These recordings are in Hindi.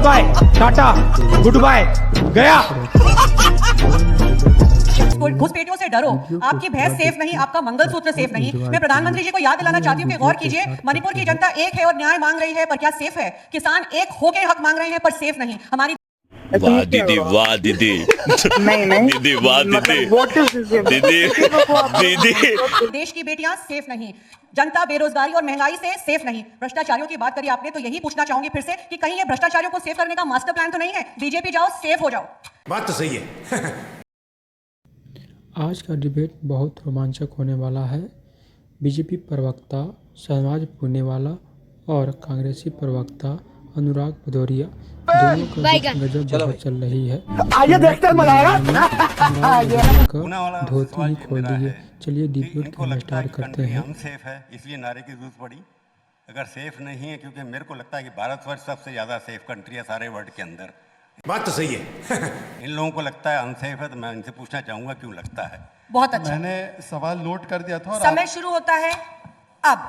Bye bye tata good bye गया। घुसपैठियों से डरो, आपकी भैंस सेफ नहीं, आपका मंगलसूत्र सेफ नहीं। मैं प्रधानमंत्री जी को याद दिलाना चाहती हूँ कि गौर कीजिए, मणिपुर की जनता एक है और न्याय मांग रही है, पर क्या सेफ है? किसान एक होके हक मांग रहे हैं पर सेफ नहीं। हमारी वाह दीदी, वाह दीदी, नहीं दीदी, वाह दीदी, दीदी, दीदी। देश की बेटियां सेफ नहीं, जनता बेरोजगारी और महंगाई से सेफ नहीं। भ्रष्टाचारियों की बात करी आपने, तो यही पूछना चाहूंगी फिर से कि कहीं ये भ्रष्टाचारियों को सेफ करने का मास्टर प्लान तो नहीं है? बीजेपी जाओ, सेफ हो जाओ। बात तो सही है। आज का डिबेट बहुत रोमांचक होने वाला है। बीजेपी प्रवक्ता शहनवाज पूनेवाला और कांग्रेसी प्रवक्ता अनुराग भदौरिया दोनों का गजब बहुत चल रही है। आइए देखते हैं मजा आएगा। धोती ही खोल दिए। चलिए डिबेट को स्टार्ट करते हैं। हम सेफ है इसलिए नारे की जरूरत पड़ी। अगर सेफ नहीं है, क्योंकि मेरे को लगता है कि भारतवर्ष सबसे ज्यादा सेफ कंट्री है सारे वर्ल्ड के अंदर। बात तो सही है। इन लोगों को लगता है अनसेफ है, तो मैं इनसे पूछना चाहूंगा क्यों लगता है। बहुत अच्छा, मैंने सवाल नोट कर दिया था और समय शुरू होता है अब।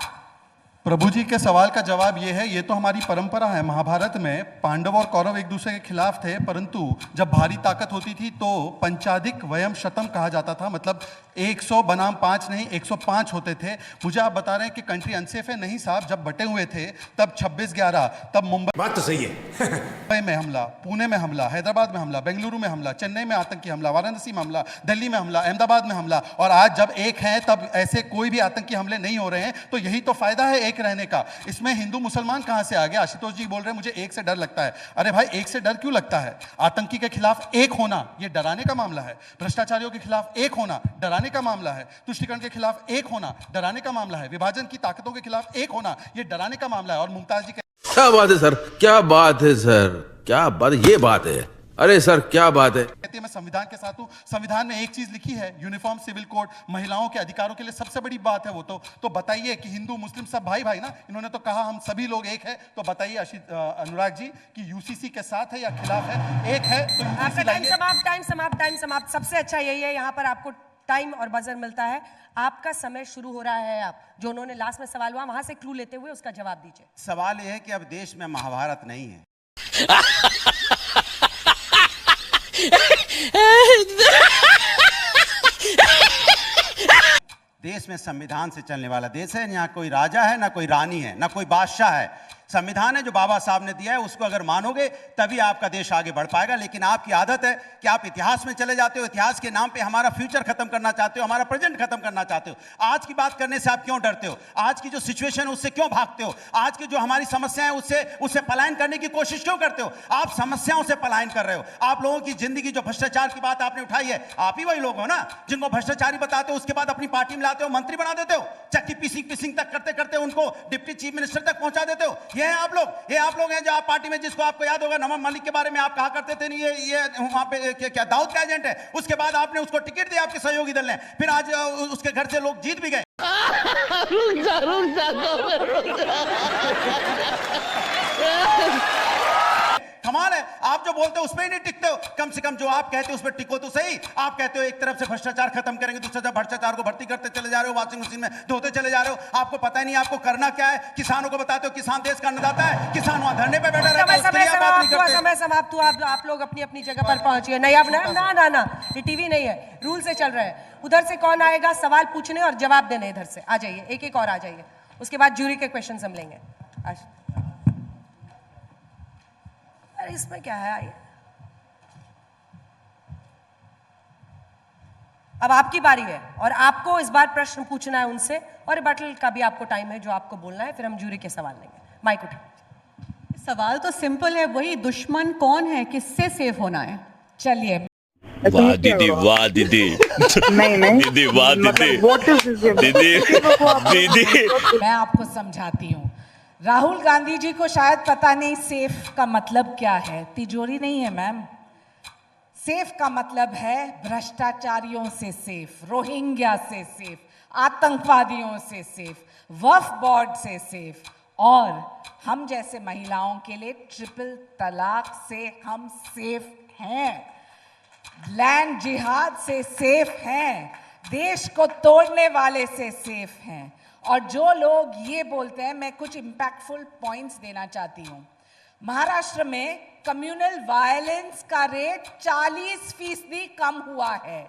प्रभु जी के सवाल का जवाब ये है, ये तो हमारी परंपरा है। महाभारत में पांडव और कौरव एक दूसरे के खिलाफ थे, परंतु जब भारी ताकत होती थी तो पंचाधिक वयम शतम कहा जाता था, मतलब 100 बनाम 5 नहीं 105 होते थे। मुझे आप बता रहे हैं कि कंट्री अनसेफ है? नहीं साहब, जब बटे हुए थे तब 26/11, तब मुंबई बात तो सही है। में हमला, पुणे में हमला, हैदराबाद में हमला, बेंगलुरु में हमला, चेन्नई में आतंकी हमला, वाराणसी में हमला, दिल्ली में हमला, अहमदाबाद में हमला, और आज जब एक है तब ऐसे कोई भी आतंकी हमले नहीं हो रहे हैं। तो यही तो फायदा है एक रहने का। इसमें हिंदू मुसलमान कहां से आ गया? आशुतोष जी बोल रहे हैं मुझे एक से डर लगता है। अरे भाई, एक से डर क्यों लगता है? आतंकी के खिलाफ एक होना यह डराने का मामला है, भ्रष्टाचारियों के खिलाफ एक होना डराने का मामला है, तुष्टिकरण के खिलाफ एक होना डराने का मामला है, विभाजन की ताकतों के खिलाफ एक होना यह डराने का मामला है। और मुमताज जी क्या बात है सर, क्या बात है सर, क्या बात, ये बात है। अरे सर क्या बात है। कहती है मैं संविधान के साथ हूं। संविधान में एक चीज लिखी है, यूनिफॉर्म सिविल कोड, महिलाओं के अधिकारों के लिए सबसे बड़ी बात है वो। तो बताइए कि हिंदू मुस्लिम सब भाई भाई ना। इन्होंने तो कहा हम सभी लोग एक है, तो बताइए अनुराग जी कि यूसीसी के साथ है या खिलाफ है? एक है तो आपका टाइम समाप्त, टाइम समाप्त। सबसे अच्छा यही है, यहाँ पर आपको टाइम और बजर मिलता है। आपका समय शुरू हो रहा है। आप जो उन्होंने लास्ट में सवाल हुआ वहां से क्लू लेते हुए उसका जवाब दीजिए। सवाल यह है कि अब देश में महाभारत नहीं है। देश में संविधान से चलने वाला देश है। यहाँ कोई राजा है, ना कोई रानी है, ना कोई बादशाह है। संविधान है जो बाबा साहब ने दिया है, उसको अगर मानोगे तभी आपका देश आगे बढ़ पाएगा। लेकिन आपकी आदत है कि आप इतिहास में चले जाते हो, इतिहास के नाम पे हमारा फ्यूचर खत्म करना चाहते हो, हमारा प्रेजेंट खत्म करना चाहते हो। आज की बात करने से आप क्यों डरते हो? आज की जो सिचुएशन है उससे क्यों भागते हो? आज की जो हमारी समस्या है उससे पलायन करने की कोशिश क्यों करते हो? आप समस्याओं से पलायन कर रहे हो। आप लोगों की जिंदगी, जो भ्रष्टाचार की बात आपने उठाई है, आप ही वही लोग हो ना जिनको भ्रष्टाचारी बताते हो, उसके बाद अपनी पार्टी में लाते हो, मंत्री बना देते हो, चक्की पिसिंग तक करते करते उनको डिप्टी चीफ मिनिस्टर तक पहुंचा देते हो। ये है आप लोग। ये आप लोग हैं जो आप पार्टी में, जिसको आपको याद होगा नवाब मलिक के बारे में आप कहा करते थे, नहीं ये वहां पे क्या दाऊद का एजेंट है। उसके बाद आपने उसको टिकट दिया आपके सहयोगी दल ने, फिर आज उसके घर से लोग जीत भी गए। कमाल है, आप जो बोलते हो उसमें ही नहीं टिकते हो। कम से कम जो आप कहते हो उस पर टिको तो सही। आप कहते हो एक तरफ से भ्रष्टाचार खत्म करेंगे, दूसरी तरफ भ्रष्टाचार को भर्ती करते चले जा रहे हो, वॉशिंग मशीन में धोते चले जा रहे हो। आपको पता ही नहीं आपको करना क्या है। किसानों को बताते हो किसान देश का अन्नदाता है, किसान वहां धरने पे बैठा रहता है, उसके लिए आप बात नहीं करते। समय समाप्त हुआ। आप लोग अपनी अपनी जगह पर पहुंचिए। नहीं अब ना, ये टीवी नहीं है, रूल से चल रहे हैं। उधर से कौन आएगा सवाल पूछने और जवाब देने? इधर से आ जाइए, एक एक और आ जाइए। उसके बाद जूरी के क्वेश्चन हम लेंगे। अरे इसमें क्या है? आइए, अब आपकी बारी है और आपको इस बार प्रश्न पूछना है उनसे, और रिबटल का भी आपको टाइम है जो आपको बोलना है, फिर हम जूरी के सवाल लेंगे। माइक उठाइए। सवाल तो सिंपल है, वही दुश्मन कौन है, किससे सेफ होना है? चलिए। वाह दीदी, वाह दीदी, दीदी, वाह दीदी, दीदी। मैं आपको समझाती हूँ। राहुल गांधी जी को शायद पता नहीं सेफ का मतलब क्या है। तिजोरी नहीं है मैम। सेफ का मतलब है भ्रष्टाचारियों से सेफ, रोहिंग्या से सेफ, आतंकवादियों से सेफ, वक्फ बोर्ड से सेफ, और हम जैसे महिलाओं के लिए ट्रिपल तलाक से हम सेफ हैं, लैंड जिहाद से सेफ हैं, देश को तोड़ने वाले से सेफ हैं। और जो लोग ये बोलते हैं, मैं कुछ इम्पैक्टफुल पॉइंट्स देना चाहती हूँ। महाराष्ट्र में कम्युनल वायलेंस का रेट 40% कम हुआ है।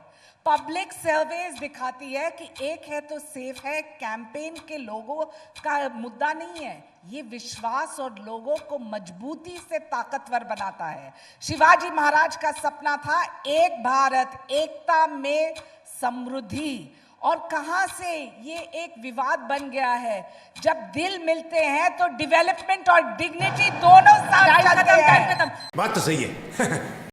पब्लिक सर्वेज दिखाती है कि एक है तो सेफ है कैंपेन के लोगों का मुद्दा नहीं है, ये विश्वास और लोगों को मजबूती से ताकतवर बनाता है। शिवाजी महाराज का सपना था एक भारत एकता में समृद्धि, और कहां से ये एक विवाद बन गया है। जब दिल मिलते हैं तो डेवलपमेंट और डिग्निटी दोनों साथ चलते हैं। बात तो सही है